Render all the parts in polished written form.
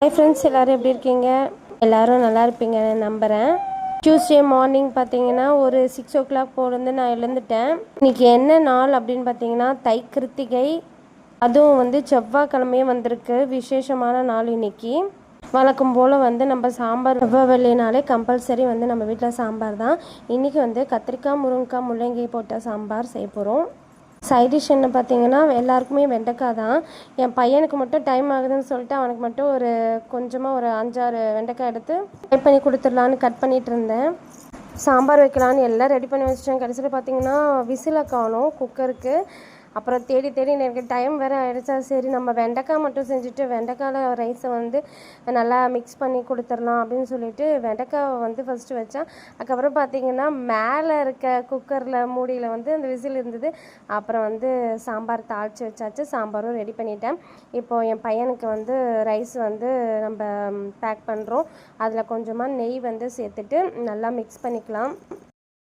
Hi friends, எல்லோரும் எப்படி இருக்கீங்க? எல்லோரும் நல்லா இருப்பீங்கன்னு நம்புகிறேன். டியூஸ்டே மார்னிங் பார்த்தீங்கன்னா ஒரு 6 o'clock போலேருந்து நான் எழுந்துட்டேன். இன்றைக்கி என்ன நாள் அப்படின்னு பார்த்தீங்கன்னா தை கிருத்திகை. அதுவும் செவ்வாய்க்கிழமையே வந்திருக்கு. விசேஷமான நாள் இன்றைக்கி. வழக்கம் போல் நம்ம சாம்பார் வெள்ளினாலே கம்பல்சரி நம்ம வீட்டில் சாம்பார் தான். இன்றைக்கி கத்திரிக்காய், முருங்கைக்காய், முள்ளங்கி போட்ட சாம்பார் செய்ய போகிறோம். சைட் டிஷ் என்ன பார்த்தீங்கன்னா எல்லாருக்குமே வெண்டைக்காய் தான். என் பையனுக்கு மட்டும் டைம் ஆகுதுன்னு சொல்லிட்டு அவனுக்கு மட்டும் கொஞ்சமாக ஒரு 5-6 வெண்டைக்காய் எடுத்து ஃப்ரை பண்ணி கொடுத்துடலான்னு கட் பண்ணிகிட்டு இருந்தேன். சாம்பார் வைக்கலான்னு எல்லாம் ரெடி பண்ணி வச்சிட்டேன். கடைசியில் பார்த்தீங்கன்னா விசிலை காணோம் குக்கருக்கு. அப்புறம் தேடி எனக்கு டைம் வேறு ஆகிடுச்சா, சரி நம்ம வெண்டைக்காய் மட்டும் செஞ்சுட்டு வெண்டைக்காயில் ரைஸை நல்லா மிக்ஸ் பண்ணி கொடுத்துடலாம் அப்படின்னு சொல்லிட்டு வெண்டைக்காய் ஃபஸ்ட்டு வச்சேன். அதுக்கப்புறம் பார்த்திங்கன்னா மேலே இருக்க குக்கரில் மூடியில் அந்த விசில் இருந்தது. அப்புறம் சாம்பார் தாளித்து வச்சாச்சு. சாம்பாரும் ரெடி பண்ணிட்டேன். இப்போது என் பையனுக்கு ரைஸ் நம்ம பேக் பண்ணுறோம். அதில் கொஞ்சமாக நெய் சேர்த்துட்டு நல்லா மிக்ஸ் பண்ணிக்கலாம்.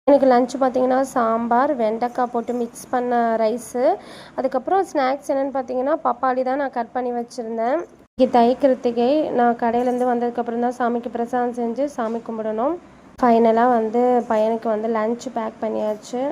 எனக்கு லன்ச் பார்த்திங்கன்னா சாம்பார், வெண்டைக்காய் போட்டு மிக்ஸ் பண்ண ரைஸு. அதுக்கப்புறம் ஸ்நாக்ஸ் என்னென்னு பார்த்தீங்கன்னா பப்பாளி தான் நான் கட் பண்ணி வச்சுருந்தேன். இன்றைக்கி தை கிருத்திகை. நான் கடையிலேருந்து வந்ததுக்கப்புறம் தான் சாமிக்கு பிரசாதம் செஞ்சு சாமி கும்பிடணும். ஃபைனலாக பையனுக்கு லன்ச் பேக் பண்ணியாச்சு.